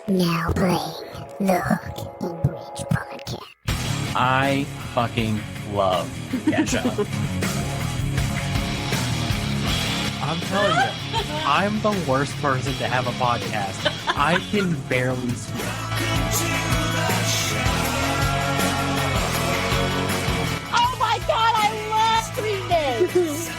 Now playing the Hook and Bridge podcast. I fucking love Gaga. I'm telling you, I'm the worst person to have a podcast. I can barely speak. Oh my god, I love this!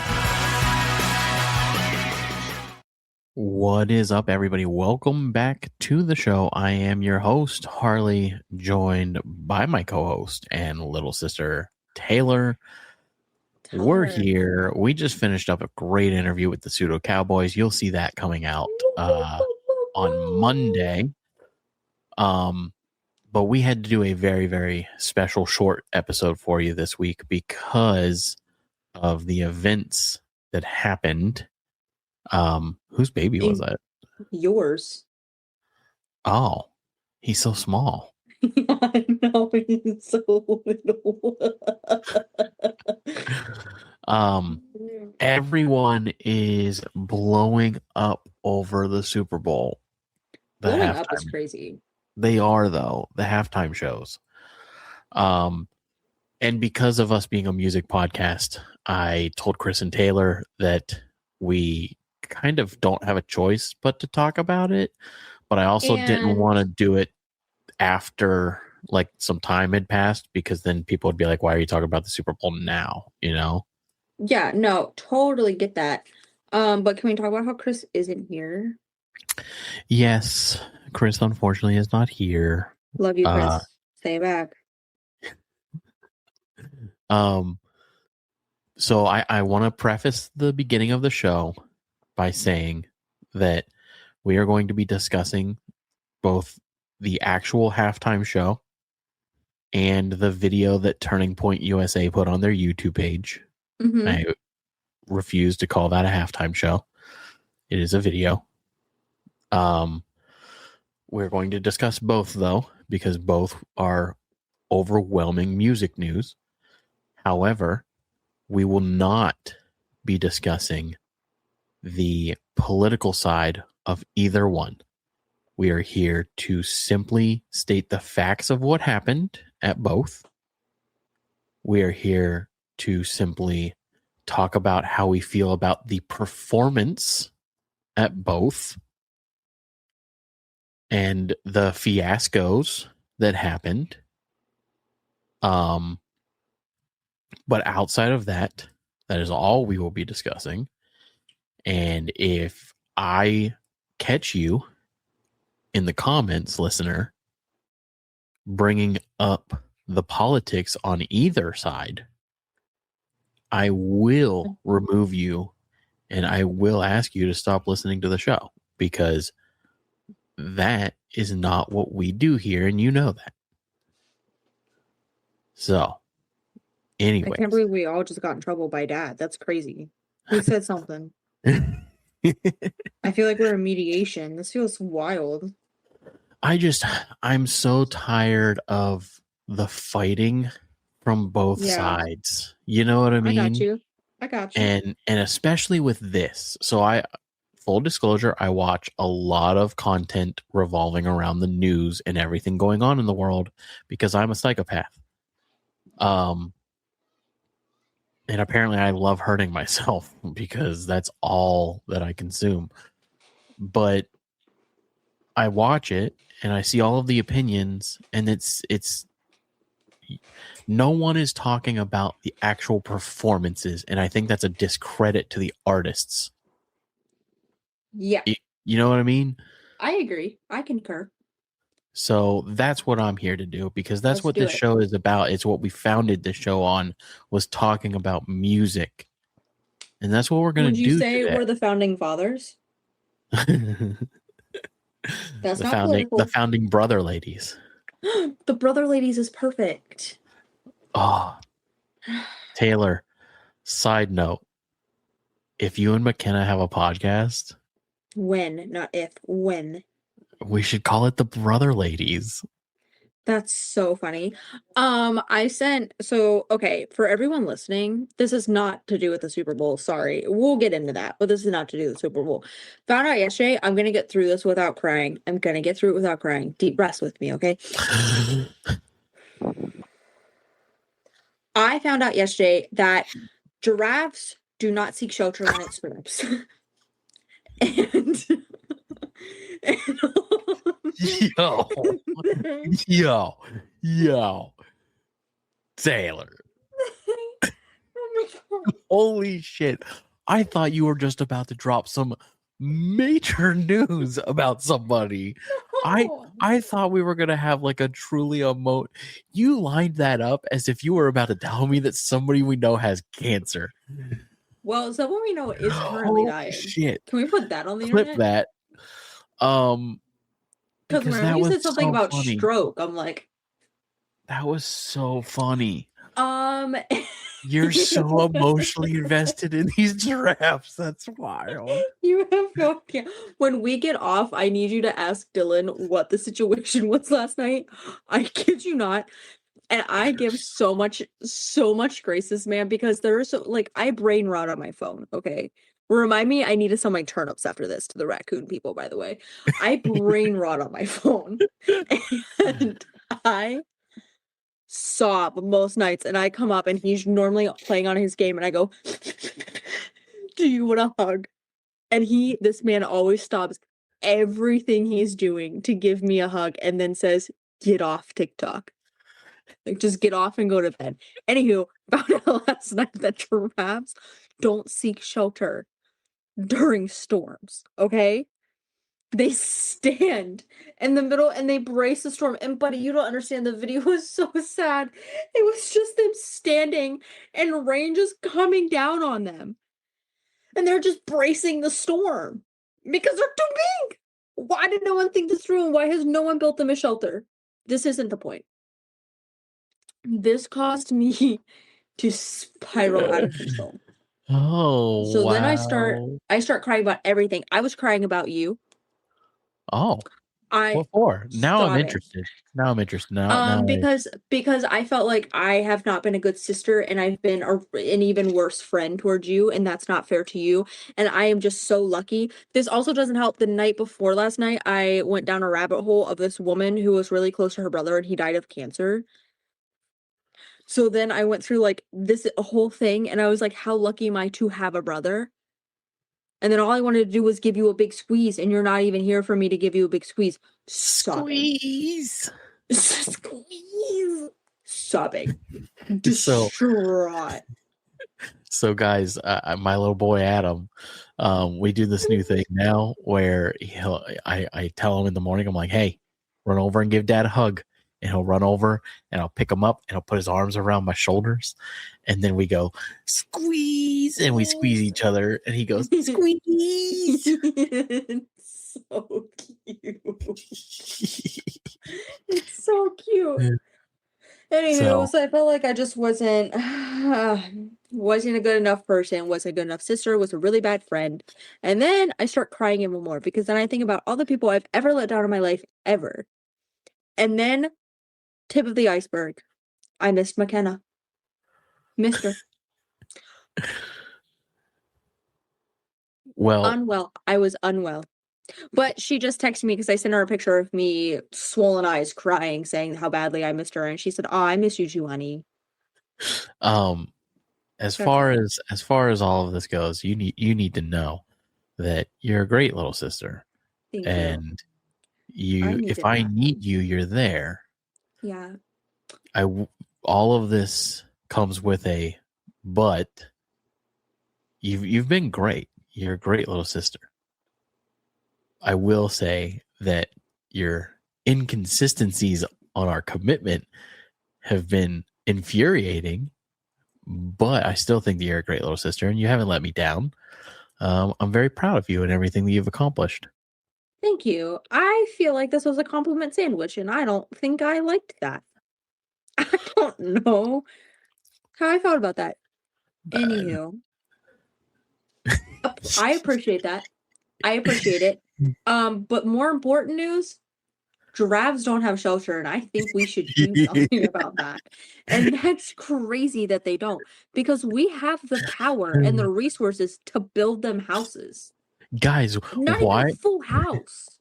What is up, everybody? Welcome back to the show. I am your host, Harley, joined by my co-host and little sister, Taylor. We're here. We just finished up a great interview with the Pseudo Cowboys. You'll see that coming out on Monday. But we had to do a very, very special short episode for you this week because of the events that happened. Whose baby was that? Yours. Oh, he's so small. I know, he's so little. Everyone is blowing up over the Super Bowl. Blowing up is crazy. They are, though, the halftime shows. And because of us being a music podcast, I told Chris and Taylor that we kind of don't have a choice but to talk about it. But I also didn't want to do it after like some time had passed, because then people would be like, why are you talking about the Super Bowl now? You know? Yeah, no, totally get that. But can we talk about how Chris isn't here? Yes, Chris unfortunately is not here. Love you, Chris. Stay back. So I want to preface the beginning of the show by saying that we are going to be discussing both the actual halftime show and the video that Turning Point USA put on their YouTube page. Mm-hmm. I refuse to call that a halftime show. It is a video. We're going to discuss both, though, because both are overwhelming music news. However, we will not be discussing the political side of either one. We are here to simply state the facts of what happened at both. We are here to simply talk about how we feel about the performance at both and the fiascos that happened. But outside of that, that is all we will be discussing. And if I catch you in the comments, listener, bringing up the politics on either side, I will remove you and I will ask you to stop listening to the show, because that is not what we do here, and you know that. So, anyway. I can't believe we all just got in trouble by Dad. That's crazy. Who said something? I feel like we're in mediation. This feels wild. I'm so tired of the fighting from both sides. You know what I mean? I got you. And especially with this. So full disclosure, I watch a lot of content revolving around the news and everything going on in the world because I'm a psychopath. And apparently I love hurting myself because that's all that I consume. But I watch it and I see all of the opinions, and it's no one is talking about the actual performances, and I think that's a discredit to the artists. Yeah. You know what I mean? I agree. I concur. So that's what I'm here to do, because that's what this show is about. It's what we founded the show on, was talking about music. And that's what we're going to do today. Would you say we're the founding fathers? That's not political. The founding brother ladies. The brother ladies is perfect. Oh, Taylor, side note. If you and McKenna have a podcast. When, not if, when. We should call it the Brother Ladies. That's so funny. Okay, for everyone listening, this is not to do with the Super Bowl. Sorry. We'll get into that, but this is not to do with the Super Bowl. Found out yesterday, I'm gonna get through this without crying. I'm gonna get through it without crying. Deep breaths with me, okay? I found out yesterday that giraffes do not seek shelter when it storms. and, and Yo, yo, Taylor. oh my God. Holy shit. I thought you were just about to drop some major news about somebody. I thought we were gonna have like a truly you lined that up as if you were about to tell me that somebody we know has cancer. Well, someone we know is currently Holy dying. shit. Can we put that on the Clip internet? that. Because Because whenever that you was said something so about funny. stroke, I'm like, That was so funny. you You're so emotionally invested in these giraffes. That's wild. have no idea. When we get off, I need you to ask Dylan what the situation was last night. I kid you not. And I give so much grace to this man because there are I brain rot on my phone, okay? Remind me I need to sell my turnips after this to the raccoon people, by the way. I brain rot on my phone. And I sob most nights and I come up and he's normally playing on his game and I go, do you want a hug? And this man always stops everything he's doing to give me a hug and then says, get off TikTok. Like, just get off and go to bed. Anywho, found out last night that giraffes don't seek shelter during storms, okay? They stand in the middle and they brace the storm. And buddy, you don't understand. The video was so sad. It was just them standing and rain just coming down on them. And they're just bracing the storm because they're too big. Why did no one think this through? And why has no one built them a shelter? This isn't the point. This caused me to spiral out of control. Oh, So then I wow. start crying about everything. I was crying about you. Oh, I what for? Now I'm sobbing. interested. Now I'm interested. Now Because I felt like I have not been a good sister and I've been an even worse friend towards you, and that's not fair to you. And I am just so lucky. This also doesn't help. The night before last night, I went down a rabbit hole of this woman who was really close to her brother and he died of cancer. So then I went through like this whole thing and I was like, how lucky am I to have a brother? And then all I wanted to do was give you a big squeeze, and you're not even here for me to give you a big squeeze. Sobbing. squeeze. Squeeze. Sobbing. So- Distraught. So guys, my little boy Adam, we do this new thing now where I tell him in the morning, I'm like, hey, run over and give dad a hug. And he'll run over and I'll pick him up and he'll put his arms around my shoulders. And then we go, squeeze, and we squeeze each other. And he goes, squeeze. So cute. It's so cute. Anywho, so I felt like I just wasn't a good enough person, wasn't a good enough sister, was a really bad friend. And then I start crying even more because then I think about all the people I've ever let down in my life ever. And then, tip of the iceberg, I missed McKenna. Missed her. Well, Unwell. I was unwell. But she just texted me because I sent her a picture of me, swollen eyes, crying, saying how badly I missed her. And she said, oh, I miss you, Giovanni. as far as all of this goes, you need to know that you're a great little sister. Thank and you. If I need you, you're there. Yeah. All of this comes with a but. You've been great. You're a great little sister. I will say that your inconsistencies on our commitment have been infuriating, but I still think that you're a great little sister and you haven't let me down. I'm very proud of you and everything that you've accomplished. Thank you. I feel like this was a compliment sandwich, and I don't think I liked that. I don't know how I felt about that. Anywho, I appreciate that. I appreciate it. But more important news, giraffes don't have shelter, and I think we should do something about that. And that's crazy that they don't, because we have the power and the resources to build them houses. Guys, Not even why a full house.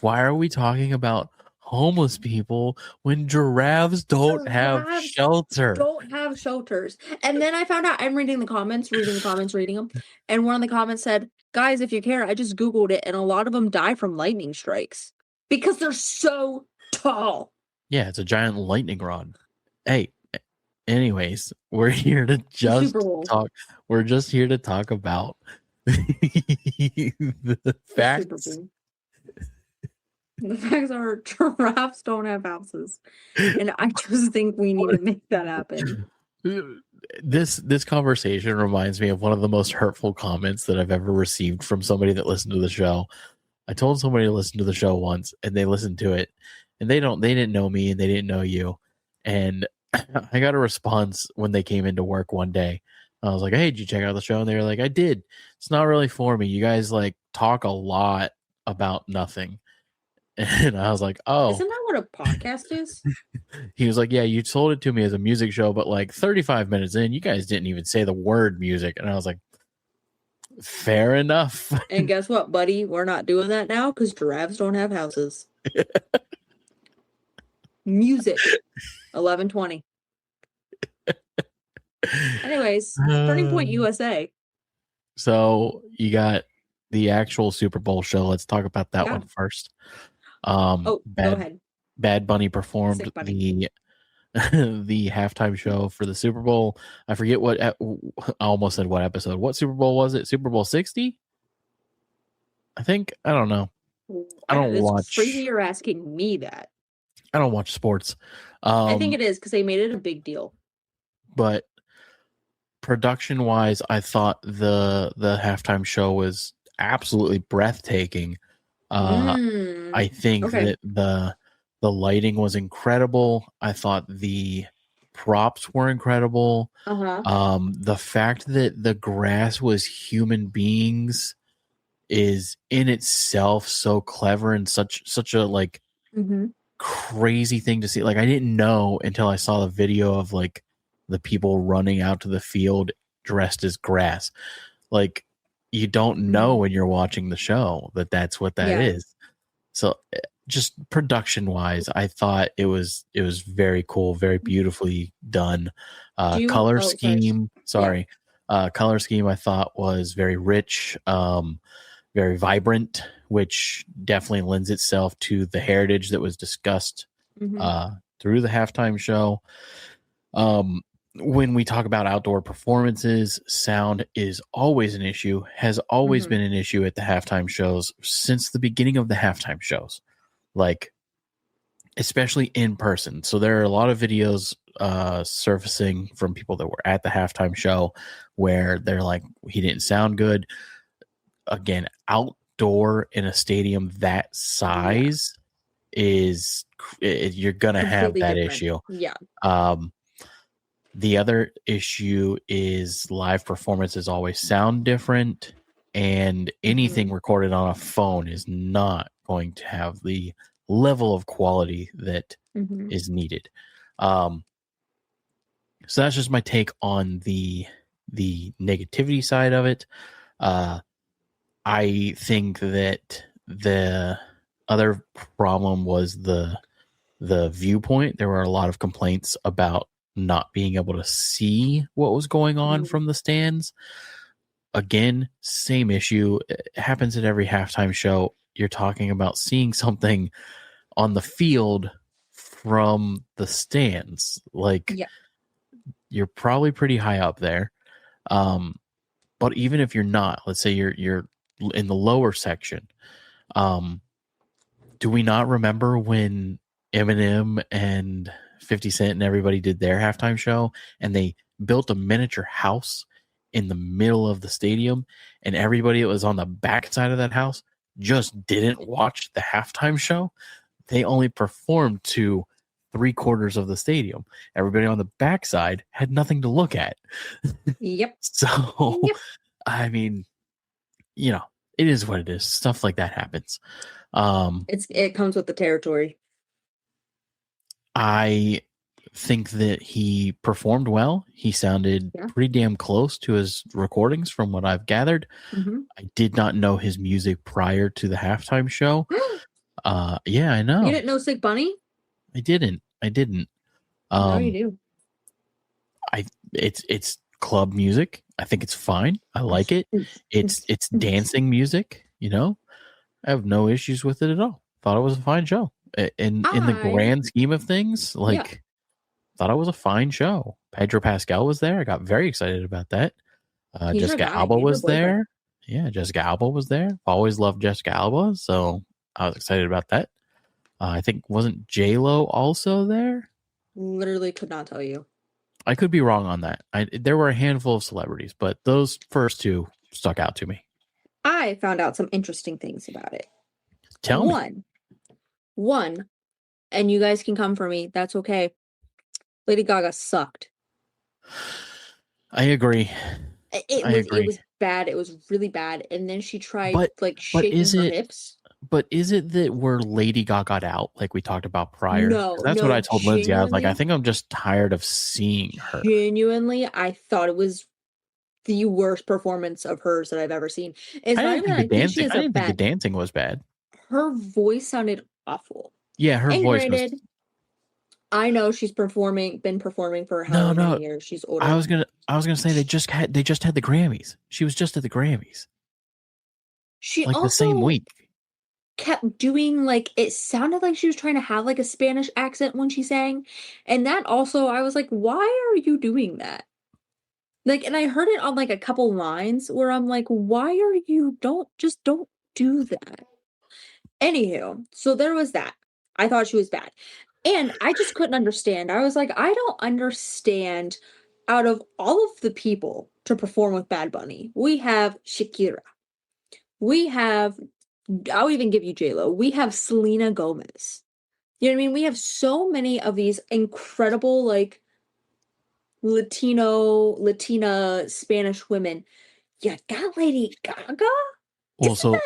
why are we talking about homeless people when giraffes don't have Giraffes shelter? don't have shelters. And then I found out, I'm reading the comments, reading them. And one of the comments said, guys, if you care, I just Googled it, and a lot of them die from lightning strikes because they're so tall. Yeah, it's a giant lightning rod. Hey, anyways, we're here to just Super Bowl. talk. We're just here to talk about the facts. Super Bowl. The facts are giraffes don't have houses. And I just think we need to make that happen. This conversation reminds me of one of the most hurtful comments that I've ever received from somebody that listened to the show. I told somebody to listen to the show once, and they listened to it, and they didn't know me, and they didn't know you, and I got a response when they came into work one day. I was like, "Hey, did you check out the show?" And they were like, "I did. It's not really for me. You guys like talk a lot about nothing." And I was like, "Oh." Isn't that what a podcast is? He was like, "Yeah, you sold it to me as a music show, but like 35 minutes in, you guys didn't even say the word music." And I was like, "Fair enough." And guess what, buddy? We're not doing that now because giraffes don't have houses. Music. 11:20. Anyways, Turning Point USA. So you got the actual Super Bowl show. Let's talk about that Yeah. one first. Go ahead. Bad Bunny performed Sick Bunny. the halftime show for the Super Bowl. I forget what I almost said what episode. What Super Bowl was it? Super Bowl 60? I think. I don't know. I don't watch. It's crazy you're asking me that. I don't watch sports. I think it is because they made it a big deal. But production wise, I thought the halftime show was absolutely breathtaking. I think that the lighting was incredible. I thought the props were incredible. The fact that the grass was human beings is in itself so clever and such a like crazy thing to see. Like I didn't know until I saw the video of like the people running out to the field dressed as grass. Like you don't know when you're watching the show that that's what that is. So just production wise, I thought it was very cool, very beautifully done. Color scheme I thought was very rich, very vibrant, which definitely lends itself to the heritage that was discussed through the halftime show. When we talk about outdoor performances, sound is always an issue, has always been an issue at the halftime shows since the beginning of the halftime shows, like especially in person. So there are a lot of videos surfacing from people that were at the halftime show where they're like, he didn't sound good. Again, outdoor in a stadium that size is you're gonna have that different issue. Yeah. The other issue is live performances always sound different, and anything recorded on a phone is not going to have the level of quality that is needed. So that's just my take on the negativity side of it. I think that the other problem was the viewpoint. There were a lot of complaints about not being able to see what was going on from the stands. Again, same issue. It happens at every halftime show. You're talking about seeing something on the field from the stands. Like you're probably pretty high up there. But even if you're not, let's say you're in the lower section. Do we not remember when Eminem and 50 Cent and everybody did their halftime show and they built a miniature house in the middle of the stadium, and everybody that was on the back side of that house just didn't watch the halftime show? They only performed to 3/4 of the stadium. Everybody on the backside had nothing to look at. Yep. So, I mean, you know, It is what it is. Stuff like that happens. It comes with the territory. I think that he performed well. He sounded pretty damn close to his recordings from what I've gathered. Mm-hmm. I did not know his music prior to the halftime show. Yeah, I know. You didn't know Sick Bunny? I didn't. No, you do. It's club music. I think it's fine. I like it. It's dancing music, you know. I have no issues with it at all. Thought it was a fine show. In the grand scheme of things, thought it was a fine show. Pedro Pascal was there. I got very excited about that. Jessica Alba was there. Yeah, Jessica Alba was there. Always loved Jessica Alba, so I was excited about that. I think wasn't J-Lo also there? Literally could not tell you. I could be wrong on that. There were a handful of celebrities, but those first two stuck out to me. I found out some interesting things about it. Tell me. One, and you guys can come for me. That's okay. Lady Gaga sucked. I agree. It was bad. It was really bad. And then she tried shaking her hips. But is it that we're Lady Gaga out like we talked about prior? No, that's what I told Lindsay. I was like, I think I'm just tired of seeing her. Genuinely, I thought it was the worst performance of hers that I've ever seen. I didn't think the dancing was bad. Her voice sounded awful. Yeah, her voice was... I know she's been performing for how many years. She's older. I was gonna say they just had the Grammys. She was just at the Grammys. She also the same week kept doing it sounded like she was trying to have a Spanish accent when she sang, and that also I was like, why are you doing that? And I heard it on a couple lines where I'm like, why are you don't do that. Anywho, so there was that. I thought she was bad. And I just couldn't understand. I was like, I don't understand, out of all of the people to perform with Bad Bunny, we have Shakira. We have, I'll even give you J-Lo. We have Selena Gomez. You know what I mean? We have so many of these incredible, Latina, Spanish women. Yeah, got Lady Gaga? Also,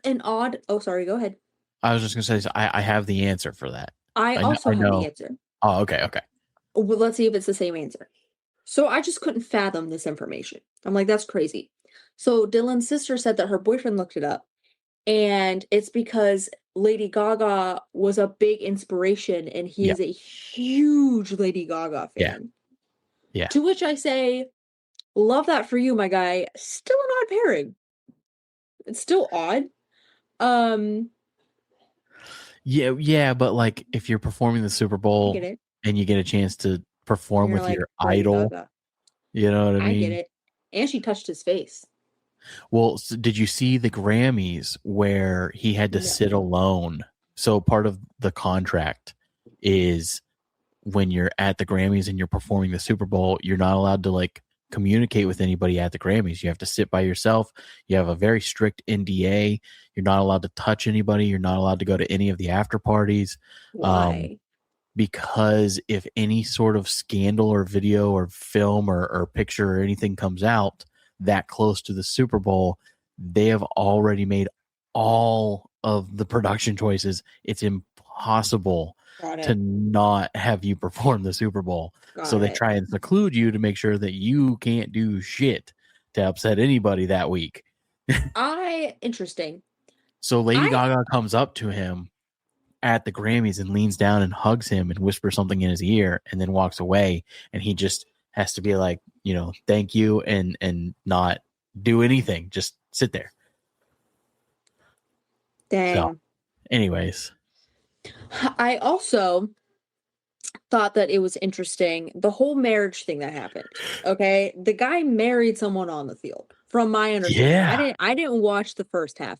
an odd... Oh, sorry, go ahead. I was just going to say, I have the answer for that. I also have the answer. Oh, okay. Well, let's see if it's the same answer. So I just couldn't fathom this information. I'm like, that's crazy. So Dylan's sister said that her boyfriend looked it up, and it's because Lady Gaga was a big inspiration, and he is a huge Lady Gaga fan. Yeah. To which I say, love that for you, my guy. Still an odd pairing. It's still odd. Yeah, but if you're performing the Super Bowl and you get a chance to perform with your idol, Gaga. You know what I mean? I get it. And she touched his face. Well, so did you see the Grammys where he had to sit alone? So part of the contract is when you're at the Grammys and you're performing the Super Bowl, you're not allowed to communicate with anybody at the Grammys. You have to sit by yourself. You have a very strict NDA. You're not allowed to touch anybody. You're not allowed to go to any of the after parties. Why? Because if any sort of scandal or video or film or picture or anything comes out that close to the Super Bowl, they have already made all of the production choices. It's impossible to not have you perform the Super Bowl. So they try and seclude you to make sure that you can't do shit to upset anybody that week. Interesting. So Lady Gaga comes up to him at the Grammys and leans down and hugs him and whispers something in his ear and then walks away. And he just has to be like, thank you and not do anything. Just sit there. Dang. So, anyways. I also thought that it was interesting, the whole marriage thing that happened. Okay, the guy married someone on the field, from my understanding. Yeah. I didn't watch the first half,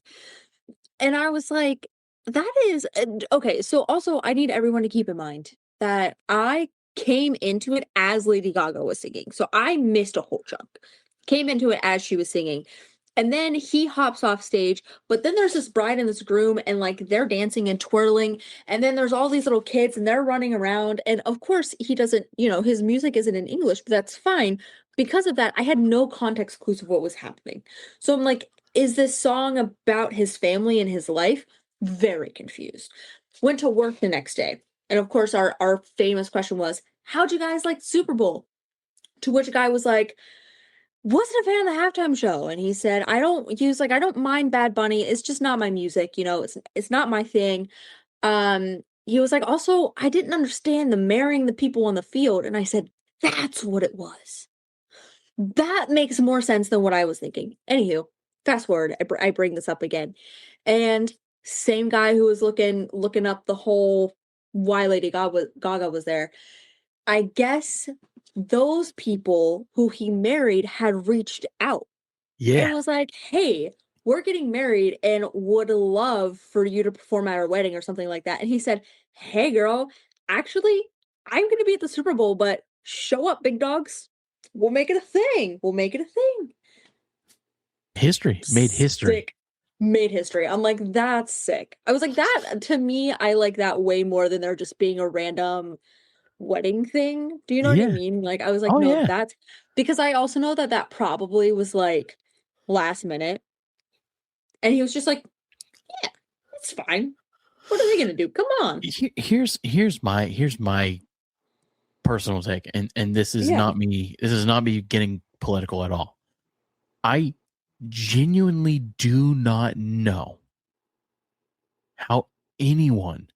and I was like, that is okay. So also, I need everyone to keep in mind that I came into it as Lady Gaga was singing, so I missed a whole chunk. Came into it as she was singing. And then he hops off stage, but then there's this bride and this groom, and they're dancing and twirling. And then there's all these little kids and they're running around. And of course, he doesn't, his music isn't in English, but that's fine. Because of that, I had no context clues of what was happening. So I'm like, is this song about his family and his life? Very confused. Went to work the next day. And of course, our famous question was, how'd you guys like the Super Bowl? To which a guy was like, wasn't a fan of the halftime show. And he said, I don't mind Bad Bunny. It's just not my music. It's not my thing. He was like, also, I didn't understand the marrying the people on the field. And I said, that's what it was. That makes more sense than what I was thinking. Anywho, fast forward, I bring this up again. And same guy who was looking up the whole why Lady Gaga was there. I guess those people who he married had reached out and Yeah. was like, hey, we're getting married and would love for you to perform at our wedding or something like that. And he said, hey, girl, actually, I'm going to be at the Super Bowl, but show up, big dogs. We'll make it a thing. We'll make it a thing. History. Made history. Sick. Made history. I'm like, that's sick. I was like, that, to me, I like that way more than there just being a random wedding thing. Do you know what I Yeah. mean? Like, I was like, Oh, no, yeah. that's because I also know that probably was like last minute. And he was just like, yeah, it's fine. What are they gonna do? Come on. Here's my personal take, and this is Yeah. not me getting political at all. I genuinely do not know how anyone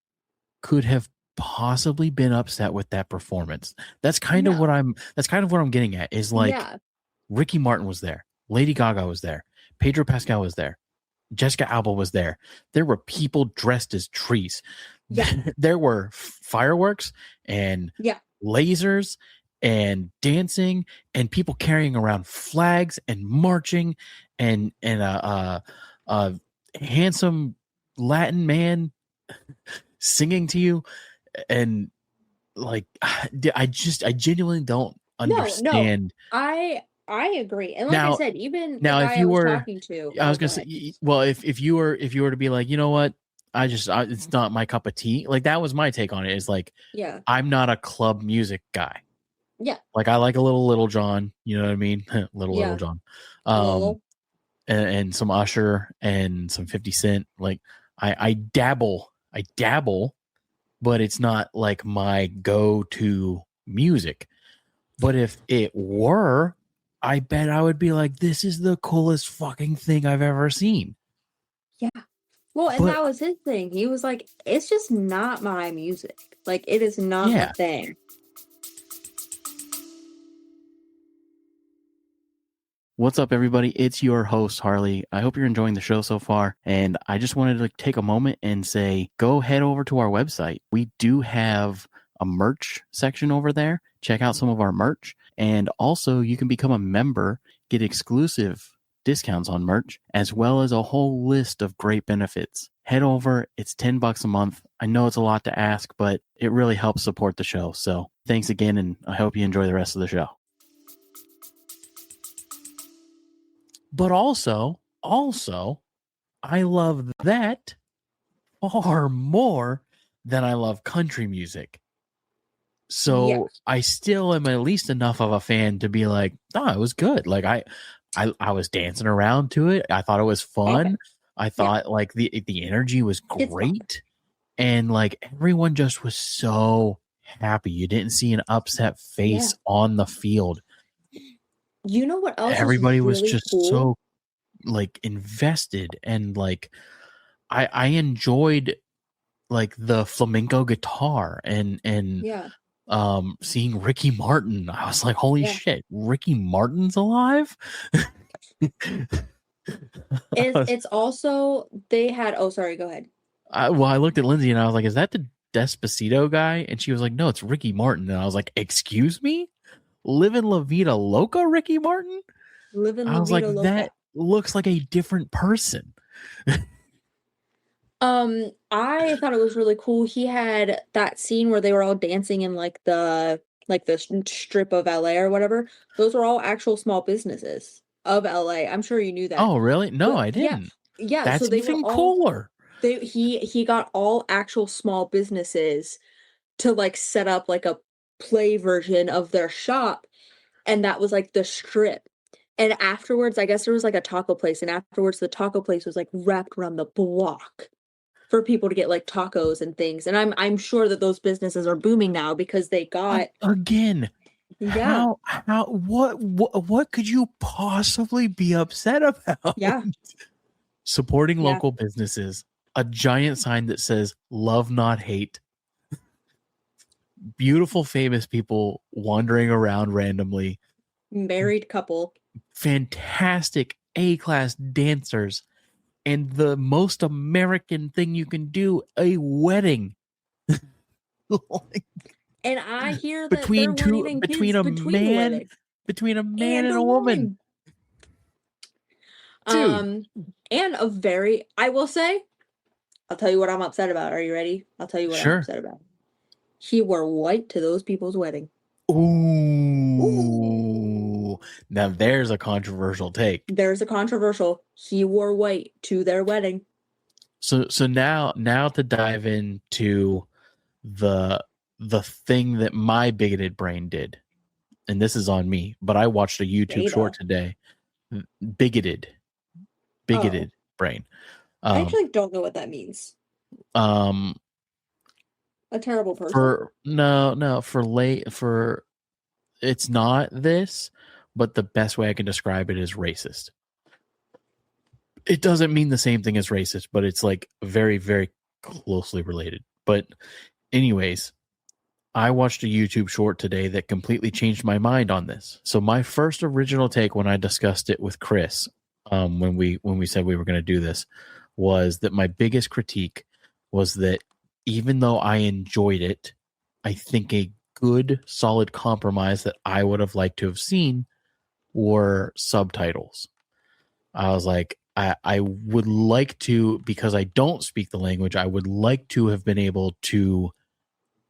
could have possibly been upset with that performance. That's kind of what I'm getting at, is like, Yeah. Ricky Martin was there, Lady Gaga was there, Pedro Pascal was there, Jessica Alba was there. There were people dressed as trees. Yeah. There were fireworks and Yeah. lasers and dancing and people carrying around flags and marching and a handsome Latin man singing to you, and like, I genuinely don't understand. No, I agree. And like Now- I said, even the now, if guy you I was were- talking to, I was gonna say, well, if you were to be like, you know what, it's not my cup of tea. Like, that was my take on it. Is like, yeah, I'm not a club music guy. yeah, Like, I like a Little John. You know what I mean? Little Yeah. John. Lol. And some Usher and some 50 Cent. Like, I dabble, but it's not like my go-to music. But if it were, I bet I would be like, this is the coolest fucking thing I've ever seen. Yeah. Well, and But- that was his thing. He was like, it's just not my music. Like, it is not my Yeah. thing. What's up, everybody? It's your host, Harley. I hope you're enjoying the show so far. And I just wanted to take a moment and say, go head over to our website. We do have a merch section over there. Check out some of our merch. And also, you can become a member, get exclusive discounts on merch, as well as a whole list of great benefits. Head over. It's $10 a month. I know it's a lot to ask, but it really helps support the show. So thanks again, and I hope you enjoy the rest of the show. But also, I love that far more than I love country music. So Yes. I still am at least enough of a fan to be like, oh, it was good. Like, I was dancing around to it. I thought it was fun. Okay. I thought like the energy was It's fun. great. And like, everyone just was so happy. You didn't see an upset face on the field. You know what else? Everybody is was really just cool? so like invested, and like I enjoyed like the flamenco guitar and Yeah. seeing Ricky Martin. I was like, holy Yeah. shit, Ricky Martin's alive. It's also, they had, oh, sorry, go ahead. I looked at Lindsay and I was like, is that the Despacito guy? And she was like, no, it's Ricky Martin. And I was like, excuse me? Livin' La Vida Loca, Ricky Martin? Living I La was like, Vida Loca. that looks like a different person. I thought it was really cool. He had that scene where they were all dancing in like the strip of LA or whatever. Those were all actual small businesses of LA. I'm sure you knew that. Oh, really? No, But I didn't. Yeah, That's so they even were all cooler. he got all actual small businesses to like set up like a play version of their shop, and that was like the strip. And afterwards, I guess there was like a taco place, and afterwards the taco place was like wrapped around the block for people to get like tacos and things. And I'm sure that those businesses are booming now because they got Again, yeah, what could you possibly be upset about? yeah, Supporting yeah. local businesses, a giant sign that says love not hate, beautiful famous people wandering around randomly, Married couple. fantastic A-class dancers, and the most American thing you can do, a wedding. Like, And I hear that there weren't even kids between the wedding between a man and and a a woman. woman. And I will say, I'll tell you what I'm upset about. Are you ready? I'll tell you what I'm Sure. upset about. He wore white to those people's wedding. Ooh. Now there's a controversial take. There's a controversial. He wore white to their wedding. So now to dive into the thing that my bigoted brain did, and this is on me, but I watched a YouTube short today. Bigoted brain. I actually don't know what that means. A terrible person. For it's not this, but the best way I can describe it is racist. It doesn't mean the same thing as racist, but it's like very, very closely related. But anyways, I watched a YouTube short today that completely changed my mind on this. So my first original take when I discussed it with Chris, when we said we were going to do this, was that my biggest critique was that even though I enjoyed it, I think a good, solid compromise that I would have liked to have seen were subtitles. I was like, I would like to, because I don't speak the language, I would like to have been able to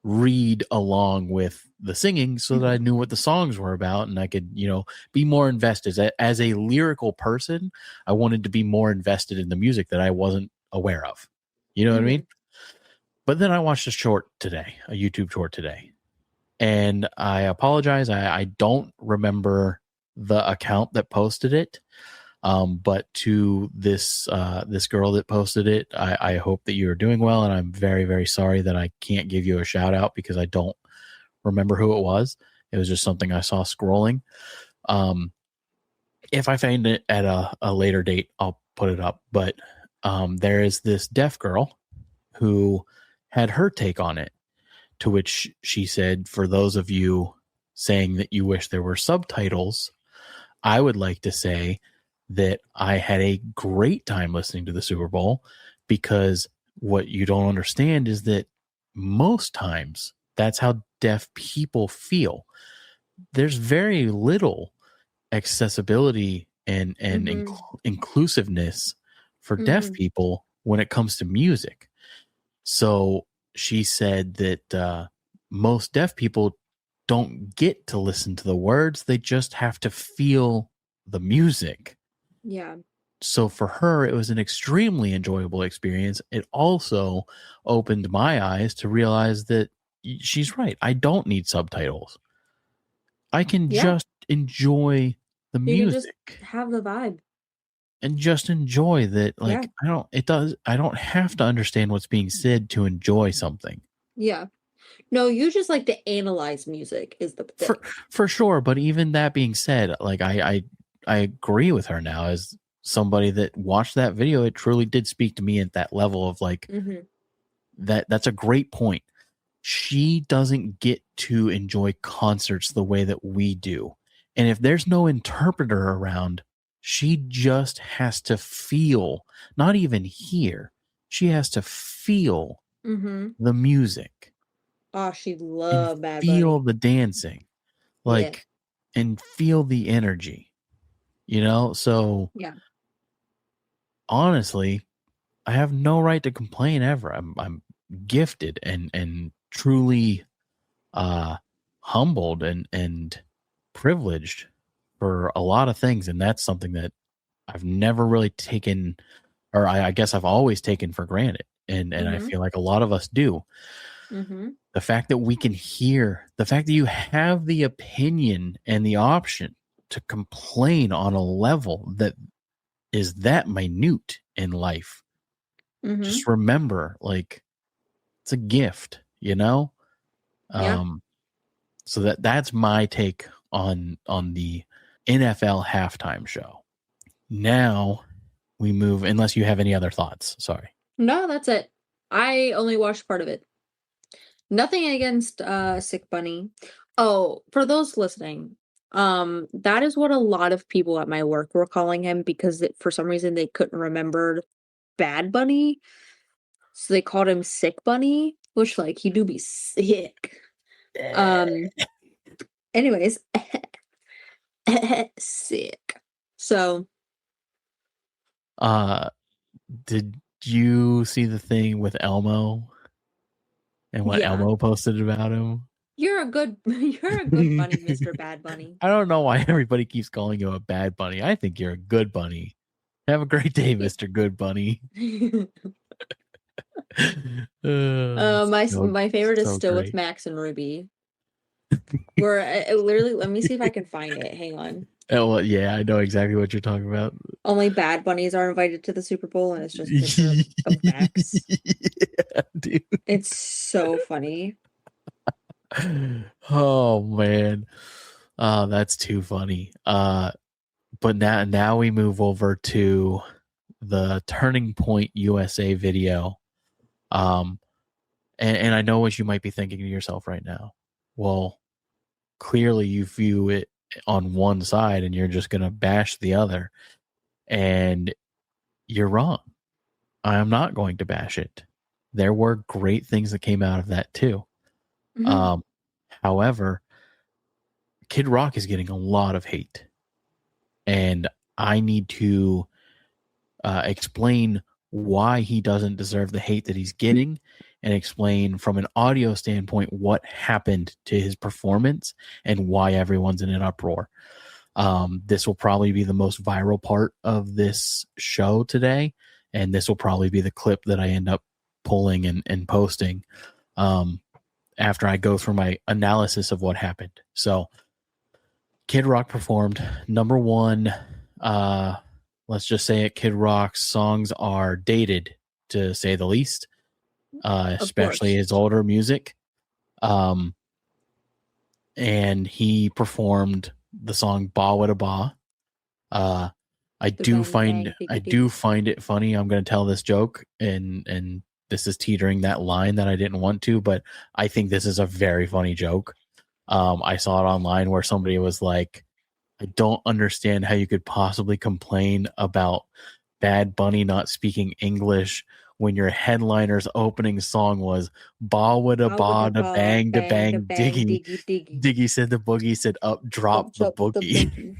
read along with the singing so that I knew what the songs were about and I could, be more invested. As a lyrical person, I wanted to be more invested in the music that I wasn't aware of. You know what I mean? But then I watched a YouTube short today, and I apologize. I don't remember the account that posted it. But to this girl that posted it, I hope that you're doing well, and I'm very, very sorry that I can't give you a shout out because I don't remember who it was. It was just something I saw scrolling. If I find it at a later date, I'll put it up. But there is this deaf girl who had her take on it, to which she said, for those of you saying that you wish there were subtitles, I would like to say that I had a great time listening to the Super Bowl, because what you don't understand is that most times that's how deaf people feel. There's very little accessibility and inclusiveness for deaf people when it comes to music. So she said that most deaf people don't get to listen to the words. They just have to feel the music. Yeah. So for her, it was an extremely enjoyable experience. It also opened my eyes to realize that she's right. I don't need subtitles. I can just enjoy the music. Can just have the vibe. And just enjoy that. Like, I don't have to understand what's being said to enjoy something. Yeah. No, you just like to analyze music is the thing. For sure. But even that being said, like I agree with her now as somebody that watched that video. It truly did speak to me at that level of like, that's a great point. She doesn't get to enjoy concerts the way that we do. And if there's no interpreter around, she just has to feel, not even hear. She has to feel the music. Oh, she loved Bad Bunny. Feel the dancing. Like, and feel the energy. So honestly, I have no right to complain ever. I'm gifted and truly humbled and privileged for a lot of things, and that's something that I've never really taken, or I guess I've always taken for granted, and I feel like a lot of us do. The fact that we can hear, the fact that you have the opinion and the option to complain on a level that is that minute in life. Mhm. Just remember, like, it's a gift, you know? Yeah. So that's my take on the NFL halftime show. Now we move, unless you have any other thoughts. Sorry. No, that's it. I only watched part of it. Nothing against Sick Bunny. Oh, for those listening, that is what a lot of people at my work were calling him because for some reason they couldn't remember Bad Bunny. So they called him Sick Bunny, which like he do be sick. Anyways, sick. So Did you see the thing with Elmo and what yeah, Elmo posted about him? you're a good bunny, Mr. Bad Bunny. I don't know why everybody keeps calling you a bad bunny. I think you're a good bunny. Have a great day, Mr. Good Bunny. My favorite is so still with great. Max and Ruby. Where literally, let me see if I can find it. Hang on. Oh, well, yeah, I know exactly what you're talking about. Only bad bunnies are invited to the Super Bowl, and it's just a picture of Max. Yeah, dude. It's so funny. Oh man. That's too funny. But now we move over to the Turning Point USA video. And I know what you might be thinking to yourself right now. Well, clearly you view it on one side and you're just going to bash the other. And you're wrong. I am not going to bash it. There were great things that came out of that too. Mhm. However, Kid Rock is getting a lot of hate. And I need to explain why he doesn't deserve the hate that he's getting and explain from an audio standpoint what happened to his performance and why everyone's in an uproar. This will probably be the most viral part of this show today, and this will probably be the clip that I end up pulling and posting after I go through my analysis of what happened. So Kid Rock performed. Number one, let's just say it, Kid Rock's songs are dated, to say the least, especially his older music. And he performed the song Ba Wada Ba. I do find it funny. I'm going to tell this joke, and this is teetering that line that I didn't want to, but I think this is a very funny joke. I saw it online where somebody was like, I don't understand how you could possibly complain about Bad Bunny not speaking English when your headliner's opening song was Ba Wada Ba da Bang da Bang Diggy. Diggy said the boogie, said up drop the boogie.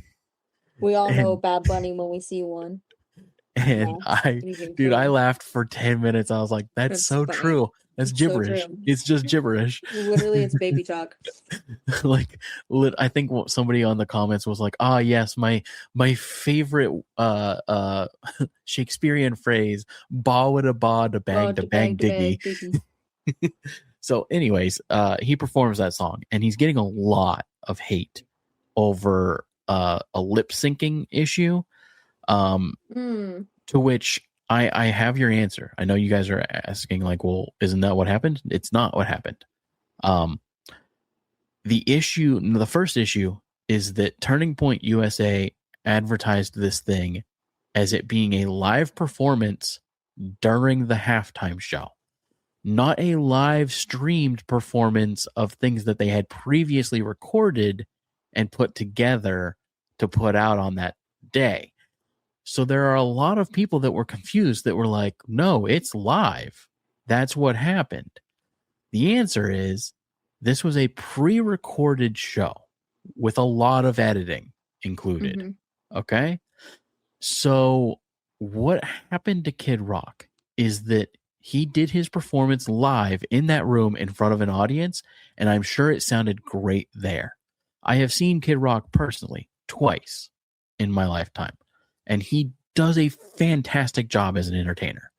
We all know Bad Bunny when we see one. And I laughed for 10 minutes. I was like, that's so funny. True. That's gibberish. So it's just gibberish. Literally, it's baby talk. Like, I think somebody on the comments was like, yes, my favorite Shakespearean phrase, ba wada ba da bang da bang diggy. So anyways, he performs that song and he's getting a lot of hate over a lip syncing issue. To which I have your answer. I know you guys are asking like, well, isn't that what happened? It's not what happened. The first issue is that Turning Point USA advertised this thing as it being a live performance during the halftime show, not a live streamed performance of things that they had previously recorded and put together to put out on that day. So there are a lot of people that were confused that were like, no, it's live. That's what happened. The answer is this was a pre-recorded show with a lot of editing included. Mm-hmm. Okay. So what happened to Kid Rock is that he did his performance live in that room in front of an audience, and I'm sure it sounded great there. I have seen Kid Rock personally twice in my lifetime, and he does a fantastic job as an entertainer.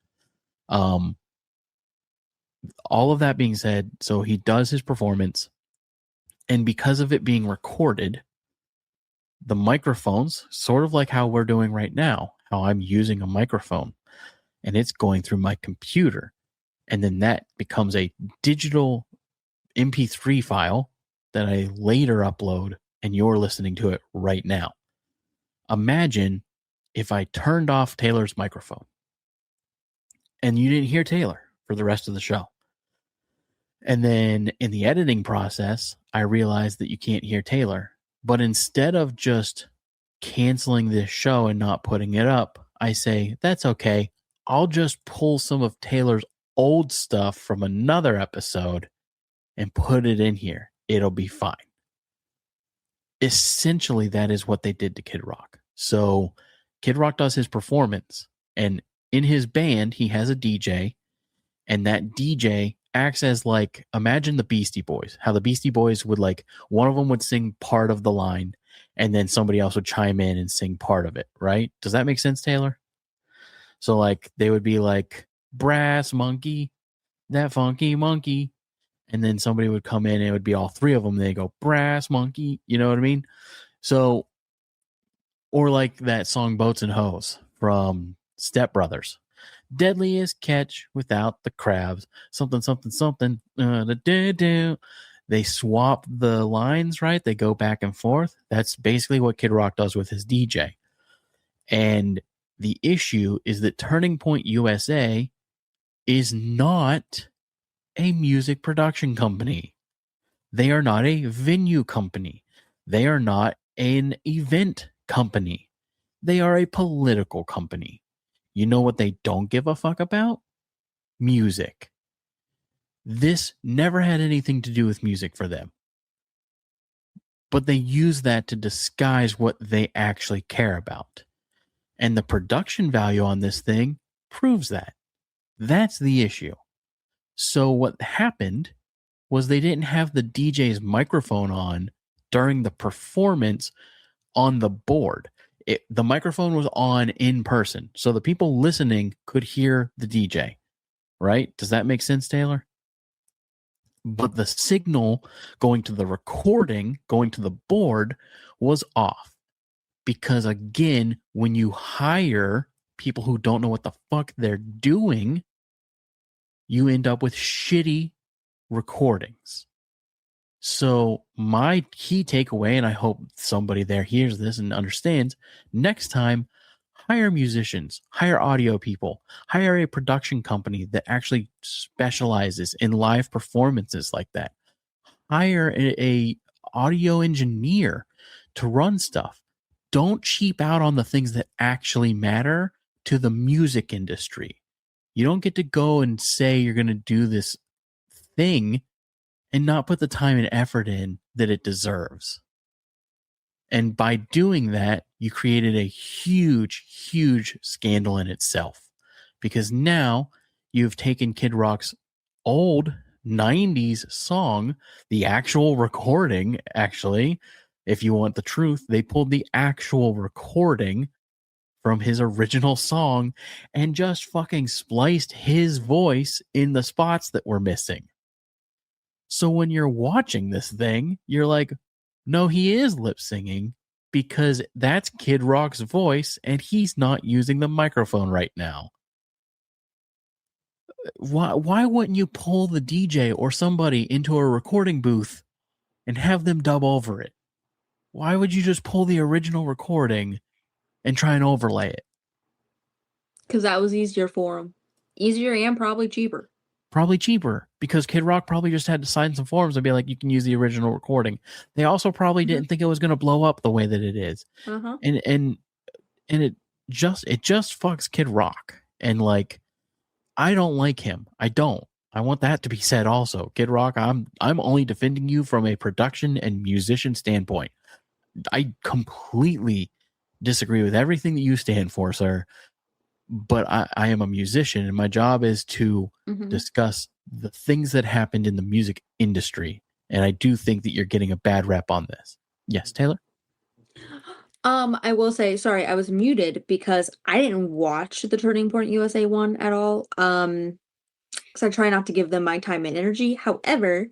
All of that being said, so he does his performance, and because of it being recorded, the microphones, sort of like how we're doing right now, how I'm using a microphone and it's going through my computer. And then that becomes a digital MP3 file that I later upload and you're listening to it right now. Imagine if I turned off Taylor's microphone and you didn't hear Taylor for the rest of the show. And then in the editing process, I realized that you can't hear Taylor. But instead of just canceling this show and not putting it up, I say, that's okay. I'll just pull some of Taylor's old stuff from another episode and put it in here. It'll be fine. Essentially, that is what they did to Kid Rock. So Kid Rock does his performance, and in his band, he has a DJ, and that DJ acts as like, imagine the Beastie Boys, how the Beastie Boys would like, one of them would sing part of the line, and then somebody else would chime in and sing part of it, right? Does that make sense, Taylor? So like, they would be like, brass monkey, that funky monkey. And then somebody would come in and it would be all three of them. They go, brass monkey. You know what I mean? So, or like that song Boats and Hoes from Step Brothers. Deadliest catch without the crabs. Something, something, something. They swap the lines, right? They go back and forth. That's basically what Kid Rock does with his DJ. And the issue is that Turning Point USA is not a music production company. They are not a venue company. They are not an event company. They are a political company. You know what they don't give a fuck about? Music. This never had anything to do with music for them. But they use that to disguise what they actually care about. And the production value on this thing proves that. That's the issue. So what happened was they didn't have the DJ's microphone on during the performance on the board. The microphone was on in person. So the people listening could hear the DJ, right? Does that make sense, Taylor? But the signal going to the recording, going to the board, was off. Because again, when you hire people who don't know what the fuck they're doing, you end up with shitty recordings. So my key takeaway, and I hope somebody there hears this and understands, next time, hire musicians, hire audio people, hire a production company that actually specializes in live performances like that. Hire a audio engineer to run stuff. Don't cheap out on the things that actually matter to the music industry. You don't get to go and say you're going to do this thing and not put the time and effort in that it deserves. And by doing that, you created a huge, huge scandal in itself. Because now you've taken Kid Rock's old 90s song, the actual recording, actually, if you want the truth, they pulled the actual recording from his original song and just fucking spliced his voice in the spots that were missing. So when you're watching this thing, you're like, no, he is lip singing because that's Kid Rock's voice and he's not using the microphone right now. Why wouldn't you pull the DJ or somebody into a recording booth and have them dub over it? Why would you just pull the original recording and try and overlay it? Because that was easier for him. Easier and probably cheaper. Probably cheaper because Kid Rock probably just had to sign some forms and be like, you can use the original recording. They also probably didn't think it was going to blow up the way that it is. And it just fucks Kid Rock. And like, I don't like him. I don't. I want that to be said also. Kid Rock, I'm only defending you from a production and musician standpoint. I completely disagree with everything that you stand for, sir. But I am a musician and my job is to discuss the things that happened in the music industry. And I do think that you're getting a bad rep on this. Yes, Taylor? I will say, sorry, I was muted because I didn't watch the Turning Point USA one at all. Because I try not to give them my time and energy. However,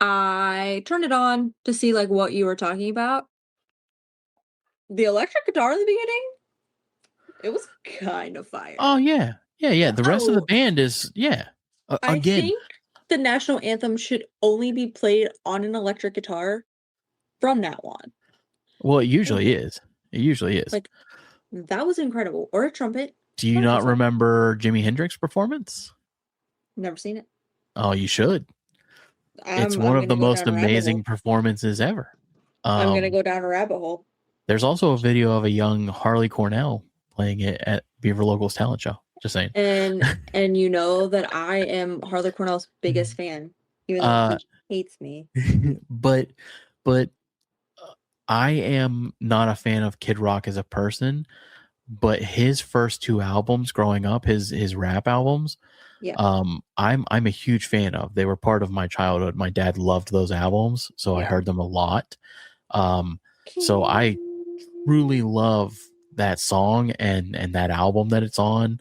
I turned it on to see like what you were talking about. the electric guitar in the beginning, it was kind of fire. Oh yeah. The rest of the Oh, band is I again. think the national anthem should only be played on an electric guitar from now on. Well, it usually Mhm. is. It usually is. Like, that was incredible. Or a trumpet. Do you not Wonderful. remember Jimi Hendrix performance? Never seen it. Oh, you should. It's I'm one of gonna the go most down a rabbit amazing hole. performances ever. I'm gonna go down a rabbit hole. There's also a video of a young Harley Cornell playing it at Beaver Local's talent show. Just saying. And you know that I am Harley Cornell's biggest fan, even though he hates me. but I am not a fan of Kid Rock as a person, but his first two albums growing up, his rap albums, Yeah. I'm a huge fan of. They were part of my childhood. My dad loved those albums, so I Yeah. heard them a lot. So I truly love that song and that album that it's on.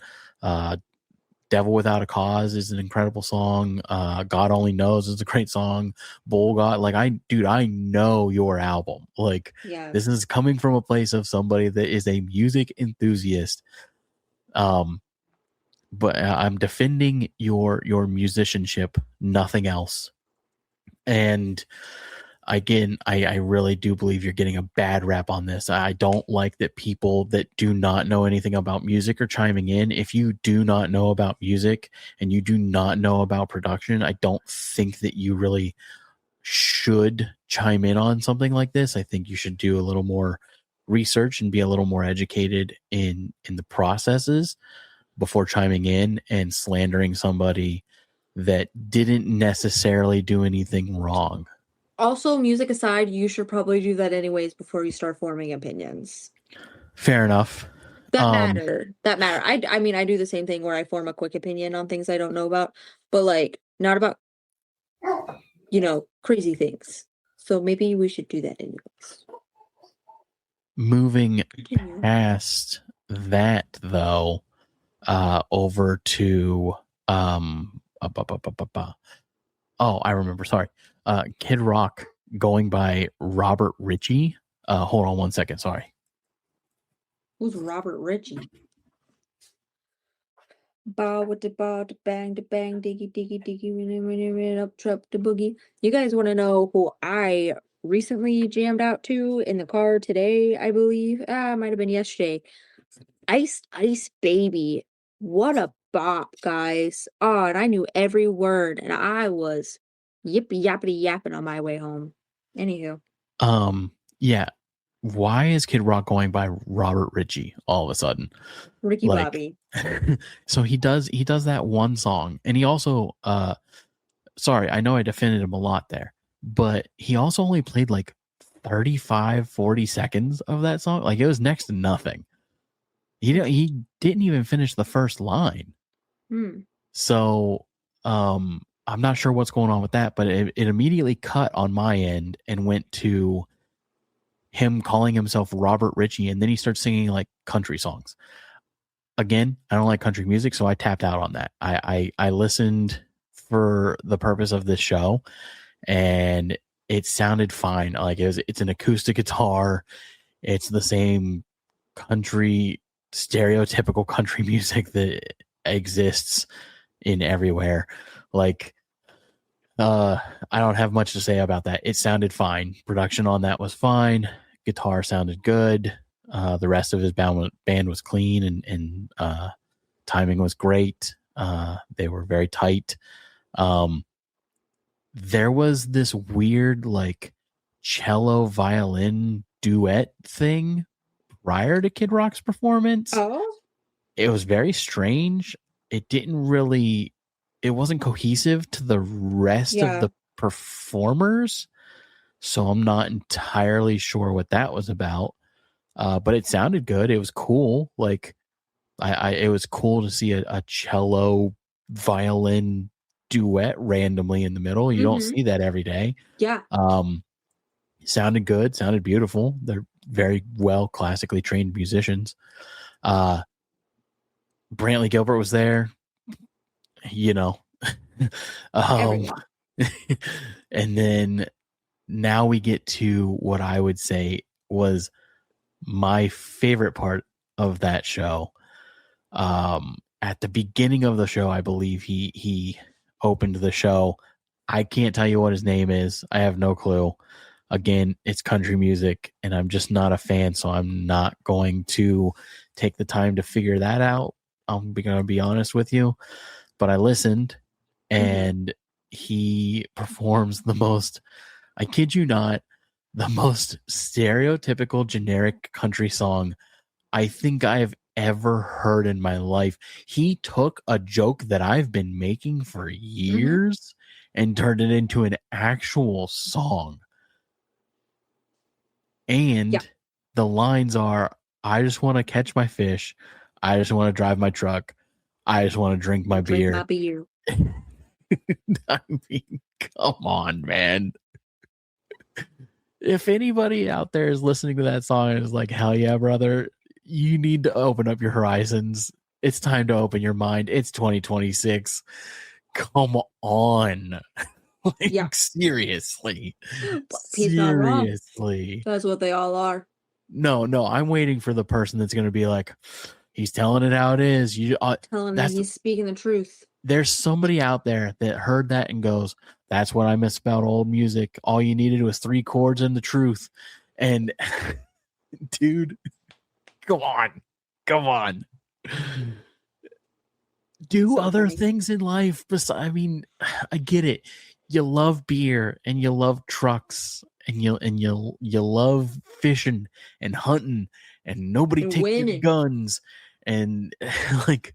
Devil Without a Cause is an incredible song. God Only Knows is a great song. Bull God, like I know your album. Like Yeah. this is coming from a place of somebody that is a music enthusiast. But I'm defending your musicianship, nothing else. And again, I really do believe you're getting a bad rap on this. I don't like that people that do not know anything about music are chiming in. If you do not know about music and you do not know about production, I don't think that you really should chime in on something like this. I think you should do a little more research and be a little more educated in the processes before chiming in and slandering somebody that didn't necessarily do anything wrong. Also, music aside, you should probably do that anyways before you start forming opinions. Fair enough. That matter. I mean, I do the same thing where I form a quick opinion on things I don't know about, but like not about, crazy things. So maybe we should do that anyways. Moving Continue. past that though, over to oh, I remember, sorry. Kid Rock going by Robert Ritchie. Hold on one second, sorry. Who's Robert Ritchie? Bow with the bow, the bang, diggy, diggy, diggy, up, trap, the boogie. You guys want to know who I recently jammed out to in the car today, I believe? Might have been yesterday. Ice Baby. What a bop, guys. Oh, and I knew every word, and I was yippee yappity yapping on my way home. Anywho. Yeah. Why is Kid Rock going by Robert Ritchie all of a sudden? Ricky Bobby. So he does that one song, and he also sorry, I know I defended him a lot there, but he also only played like 35-40 seconds of that song. Like it was next to nothing. He didn't even finish the first line. So I'm not sure what's going on with that, but it immediately cut on my end and went to him calling himself Robert Ritchie, and then he starts singing like country songs. Again, I don't like country music, so I tapped out on that. I listened for the purpose of this show, and it sounded fine. Like it's an acoustic guitar. It's the same country, stereotypical country music that exists in everywhere. Like, I don't have much to say about that. It sounded fine. Production on that was fine. Guitar sounded good. The rest of his band was clean, and timing was great. They were very tight. There was this weird like cello violin duet thing prior to Kid Rock's performance. Oh, it was very strange. It wasn't cohesive to the rest of the performers. So I'm not entirely sure what that was about. But it sounded good. It was cool. Like it was cool to see a cello violin duet randomly in the middle. You don't see that every day. Yeah. Sounded good, sounded beautiful. They're very well classically trained musicians. Brantley Gilbert was there, and then now we get to what I would say was my favorite part of that show, at the beginning of the show, I believe he opened the show. I can't tell you what his name is. I have no clue. Again, it's country music, and I'm just not a fan, so I'm not going to take the time to figure that out. I'm going to be honest with you. But I listened, and he performs the most, I kid you not, the most stereotypical generic country song I think I have ever heard in my life. He took a joke that I've been making for years and turned it into an actual song. And the lines are, I just want to catch my fish. I just want to drive my truck. I just want to drink my beer. I mean, come on, man. If anybody out there is listening to that song and is like, hell yeah, brother, you need to open up your horizons. It's time to open your mind. It's 2026. Come on. Seriously. He's not wrong. Seriously. That's what they all are. No, I'm waiting for the person that's going to be like, he's telling it how it is. Telling him he's speaking the truth. There's somebody out there that heard that and goes, that's what I miss about old music. All you needed was 3 chords and the truth. And dude, come on. Do so other things in life. I mean, I get it. You love beer and you love trucks and you love fishing and hunting and nobody takes your guns and like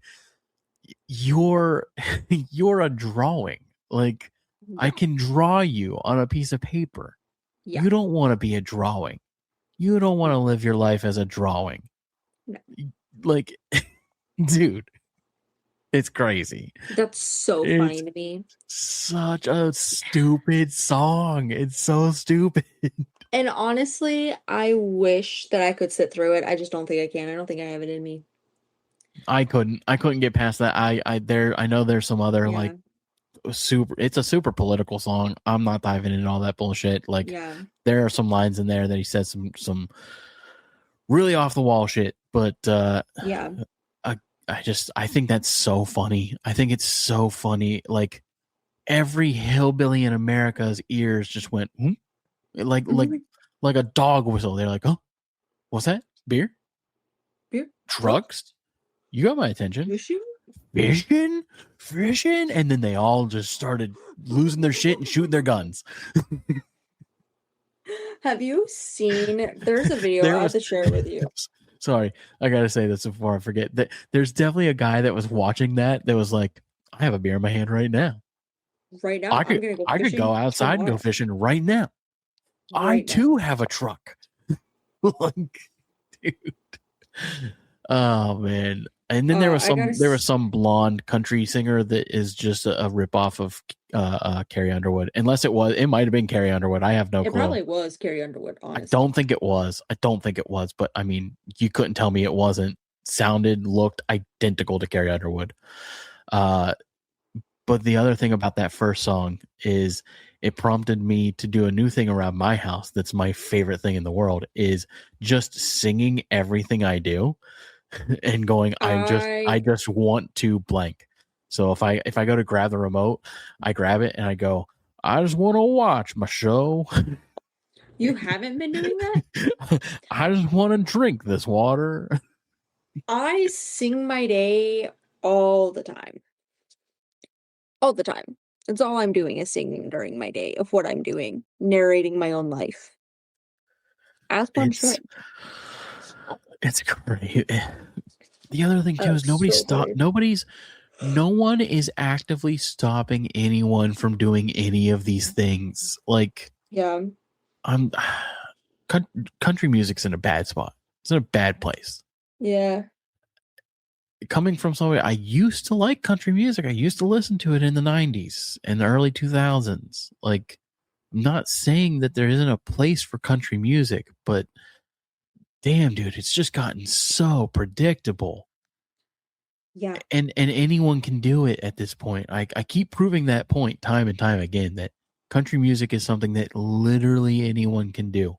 you're a drawing. Like I can draw you on a piece of paper. You don't want to be a drawing. You don't want to live your life as a drawing. No. Like, dude, it's crazy. That's so funny to me. Such a stupid song. It's so stupid. And honestly, I wish that I could sit through it. I just don't think I can. I don't think I have it in me. I couldn't get past that. I know there's some other like it's a super political song. I'm not diving into all that bullshit. Like there are some lines in there that he says some really off the wall shit, but I think that's so funny. I think it's so funny. Like every hillbilly in America's ears just went like a dog whistle. They're like, oh, what's that? Beer? Trucks? You got my attention. Fishing, and then they all just started losing their shit and shooting their guns. Have you seen? There's a video I have to share with you. Sorry, I gotta say this before I forget. There's definitely a guy that was watching that was like, I have a beer in my hand right now. Right now, I could go outside and go fishing right now. I too have a truck. Like, dude. Oh man. And then there was some blonde country singer that is just a ripoff of Carrie Underwood. Unless it might have been Carrie Underwood. I have no clue. It probably was Carrie Underwood, honestly. I don't think it was, but I mean, you couldn't tell me it wasn't. Looked identical to Carrie Underwood. But the other thing about that first song is it prompted me to do a new thing around my house that's my favorite thing in the world, is just singing everything I do. And going, I just want to blank. So if I go to grab the remote, I grab it and I go, I just want to watch my show. You haven't been doing that? I just want to drink this water. I sing my day all the time. All the time. That's all I'm doing is singing during my day of what I'm doing, narrating my own life. As one should. It's great. The other thing too is no one is actively stopping anyone from doing any of these things. Like, country music's in a bad spot. It's in a bad place. Yeah. Coming from somebody, I used to like country music. I used to listen to it in the 90s and the early 2000s. Like, I'm not saying that there isn't a place for country music, but damn, dude, it's just gotten so predictable. Yeah. And anyone can do it at this point. I keep proving that point time and time again, that country music is something that literally anyone can do.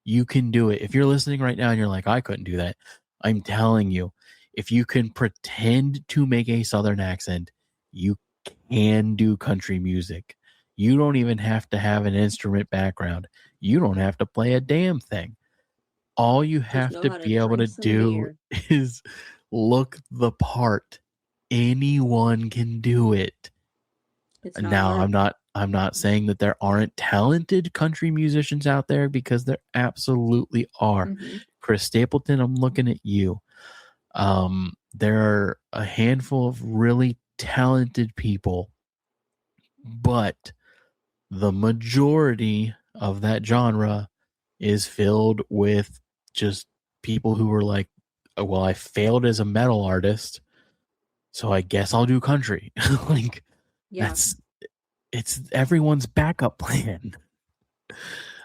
You can do it. If you're listening right now and you're like, I couldn't do that, I'm telling you, if you can pretend to make a Southern accent, you can do country music. You don't even have to have an instrument background. You don't have to play a damn thing. All you Just have know to how to be able to drink some do beer. is look the part. Anyone can do it. It's not Now, hard. I'm not saying that there aren't talented country musicians out there, because there absolutely are. Mhm. Chris Stapleton, I'm looking at you. There are a handful of really talented people, but the majority of that genre is filled with just people who are like, well, I failed as a metal artist, so I guess I'll do country. Like, Yeah. it's everyone's backup plan.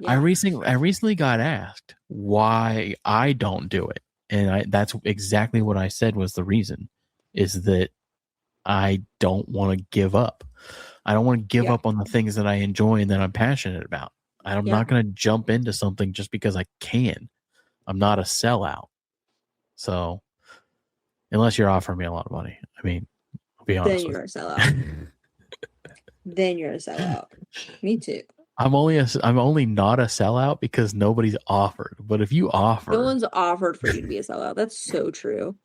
I Yeah. recently got asked why I don't do it, and that's exactly what I said was the reason, is that I don't want to give up. I don't want to give Yeah. up on the things that I enjoy and that I'm passionate about. I'm Yeah. not going to jump into something just because I can. I'm not a sellout. So, unless you're offering me a lot of money, I mean, I'll be Then honest you're a with sellout. you. Then you're a sellout. Me too. I'm only not a sellout because nobody's offered. But if you offer, No one's offered for you to be a sellout. That's so true.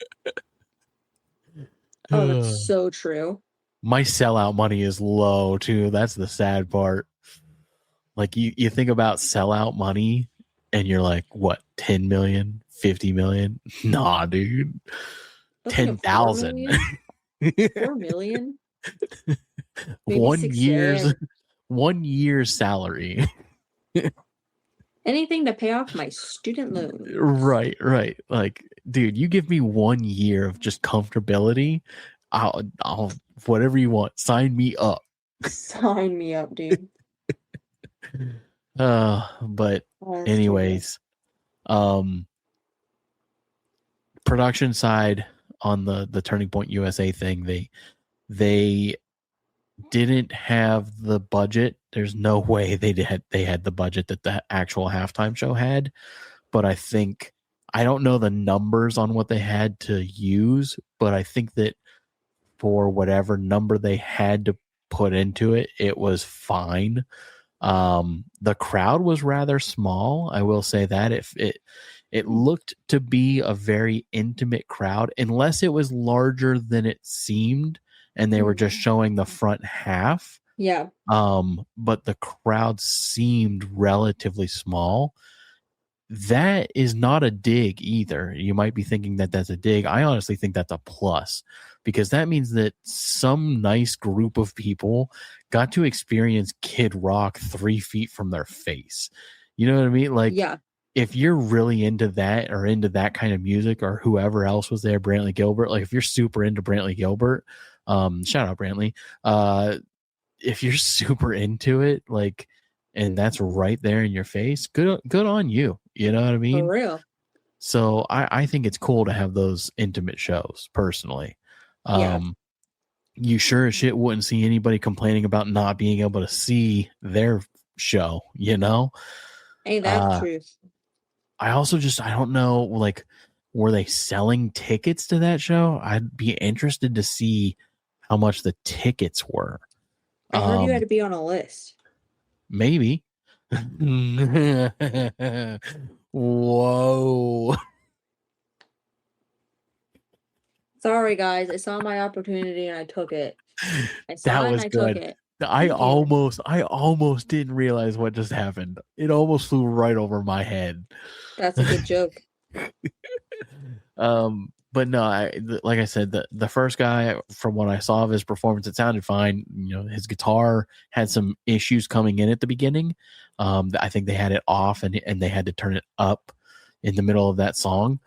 Oh, that's so true. my sellout money is low too. That's the sad part. Like you think about sellout money and you're like, what, 10 million, 50 million? Nah, dude. I was thinking 10,000. 4 million? Maybe 1 6 year's grand. 1 year's salary. Anything to pay off my student loans. Right. Like, dude, you give me 1 year of just comfortability, I'll whatever you want. Sign me up. Sign me up, dude. But Oh, that's anyways, production side on the Turning Point USA thing, they didn't have the budget. There's no way they had the budget that the actual halftime show had. But I don't know the numbers on what they had to use, but I think that for whatever number they had to put into it, it was fine. The crowd was rather small. I will say that it looked to be a very intimate crowd, unless it was larger than it seemed, and they were just showing the front half. Yeah. But the crowd seemed relatively small. That is not a dig either. You might be thinking that that's a dig. I honestly think that's a plus, because that means that some nice group of people got to experience Kid Rock 3 feet from their face. You know what I mean? Like, Yeah. if you're really into that or into that kind of music, or whoever else was there, Brantley Gilbert, like if you're super into Brantley Gilbert, shout out Brantley. If you're super into it, like, and that's right there in your face, good on you. You know what I mean? For real. So I think it's cool to have those intimate shows personally. Yeah. You sure as shit wouldn't see anybody complaining about not being able to see their show, you know? Ain't that the truth? I don't know, like, were they selling tickets to that show? I'd be interested to see how much the tickets were. I heard you had to be on a list. Maybe. Whoa. Sorry, guys. I saw my opportunity and I took it. I saw That it was and I good. took it. I almost didn't realize what just happened. It almost flew right over my head. That's a good joke. But no, like I said, the first guy, from what I saw of his performance, it sounded fine. You know, his guitar had some issues coming in at the beginning. I think they had it off and they had to turn it up in the middle of that song.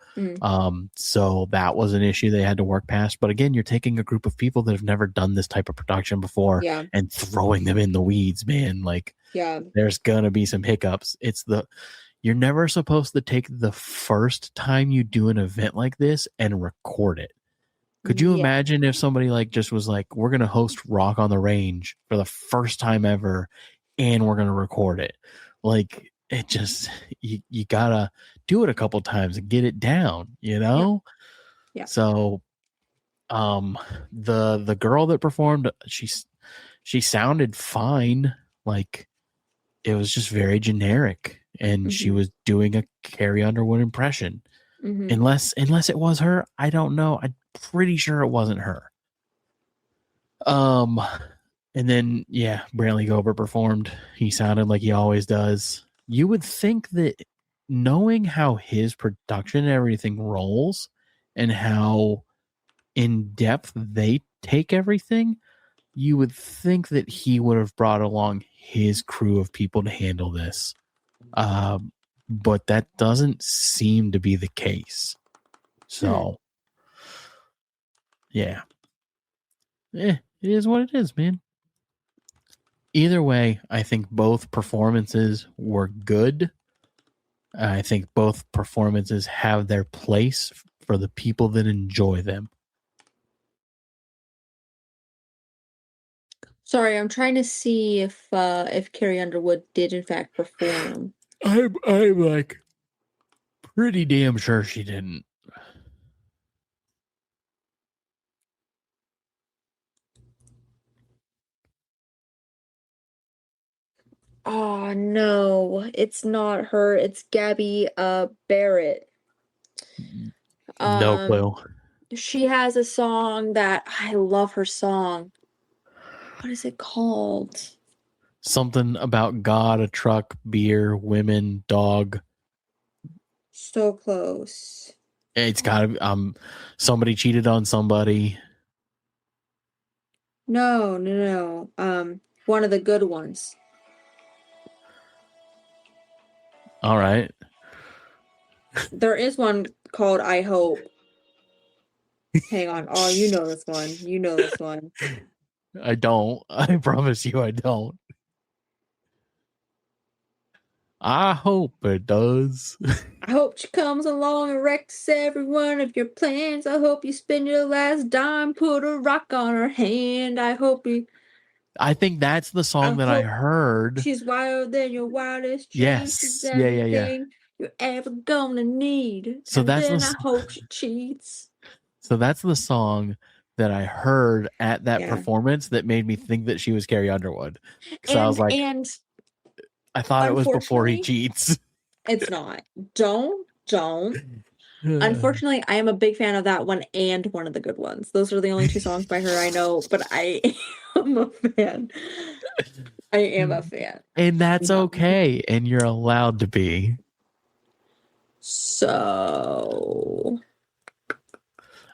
So that was an issue they had to work past. But again, you're taking a group of people that have never done this type of production before and throwing them in the weeds, man. Like, there's gonna be some hiccups. You're never supposed to take the first time you do an event like this and record it. Could you imagine if somebody like just was like, we're going to host Rock on the Range for the first time ever and we're going to record it? Like, it just you gotta do it a couple times and get it down, you know? Yeah. So the girl that performed, she sounded fine. Like, it was just very generic, and she was doing a Carrie Underwood impression. Unless it was her, I don't know. I'm pretty sure it wasn't her. And then Brantley Gilbert performed. He sounded like he always does. You would think that, knowing how his production and everything rolls and how in depth they take everything, you would think that he would have brought along his crew of people to handle this. But that doesn't seem to be the case. So, yeah. It is what it is, man. Either way, I think both performances were good. I think both performances have their place for the people that enjoy them. Sorry, I'm trying to see if Carrie Underwood did in fact perform. I'm like pretty damn sure she didn't. Oh no, it's not her. It's Gabby Barrett. No clue. She has a song that I love her song. What is it called? Something about God, a truck, beer, women, dog. So close. It's gotta be somebody cheated on somebody. No. One of the good ones. All right. There is one called I Hope. Hang on. Oh, you know this one. You know this one. I don't. I promise you I don't. I hope it does. I hope she comes along and wrecks every one of your plans. I hope you spend your last dime, put a rock on her hand. I hope you... I think that's the song that I heard. She's wilder than your wildest dreams. Yes. She's everything you're ever gonna need. So and that's then I hope she cheats. So that's the song that I heard at that performance that made me think that she was Carrie Underwood. So I was like, I thought it was before he cheats. It's not. Don't. Unfortunately, I am a big fan of that one and one of the good ones. Those are the only two songs by her I know, but I am a fan. I am a fan. And that's okay. And you're allowed to be. So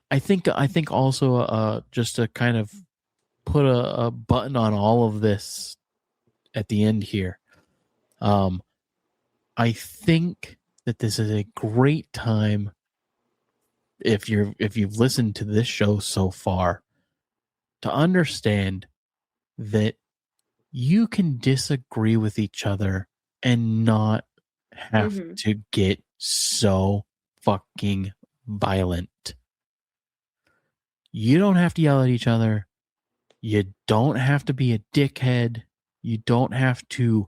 I think also just to kind of put a button on all of this at the end here. I think that this is a great time, if you've listened to this show so far, to understand that you can disagree with each other and not have to get so fucking violent. You don't have to yell at each other. You don't have to be a dickhead. You don't have to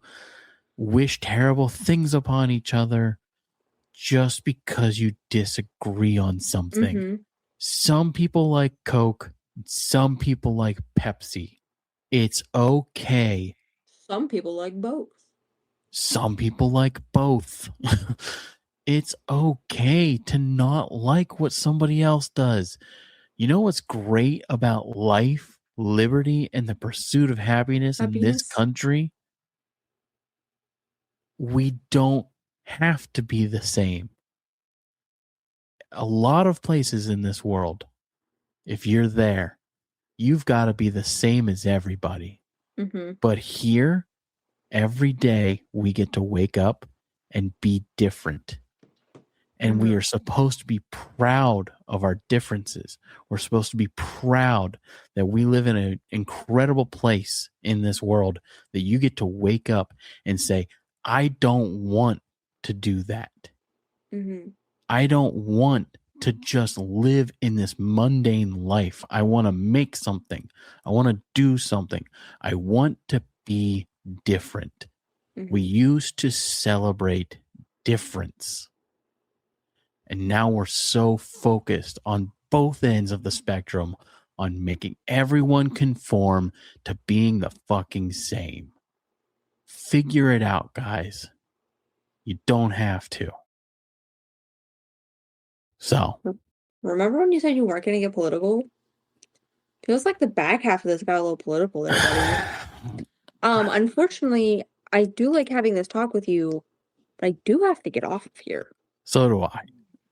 wish terrible things upon each other just because you disagree on something. Some people like Coke. Some people like Pepsi. It's okay. Some people like both. Some people like both. It's okay to not like what somebody else does. You know what's great about life, liberty, and the pursuit of happiness in this country? We don't have to be the same. A lot of places in this world, if you're there, you've got to be the same as everybody. But here, every day we get to wake up and be different. And we are supposed to be proud of our differences. We're supposed to be proud that we live in an incredible place in this world, that you get to wake up and say, I don't want to do that. I don't want to just live in this mundane life. I want to make something. I want to do something. I want to be different. We used to celebrate difference. And now we're so focused on both ends of the spectrum on making everyone conform to being the fucking same. Figure it out, guys. You don't have to. So, Remember when you said you weren't going to get political? Feels like the back half of this got a little political there, buddy. Unfortunately, I do like having this talk with you, but I do have to get off of here. so do I.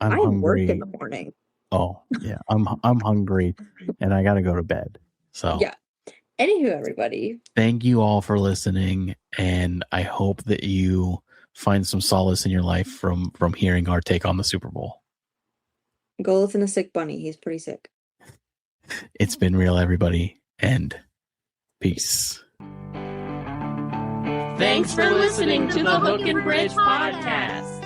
I'm I hungry. work in the morning. Oh, yeah. I'm hungry and I got to go to bed. So, Yeah. Anywho, everybody. Thank you all for listening, and I hope that you find some solace in your life from hearing our take on the Super Bowl. Go listen to Sick Bunny. He's pretty sick. It's been real, everybody, and peace. Thanks for listening to the Hook and Bridge podcast.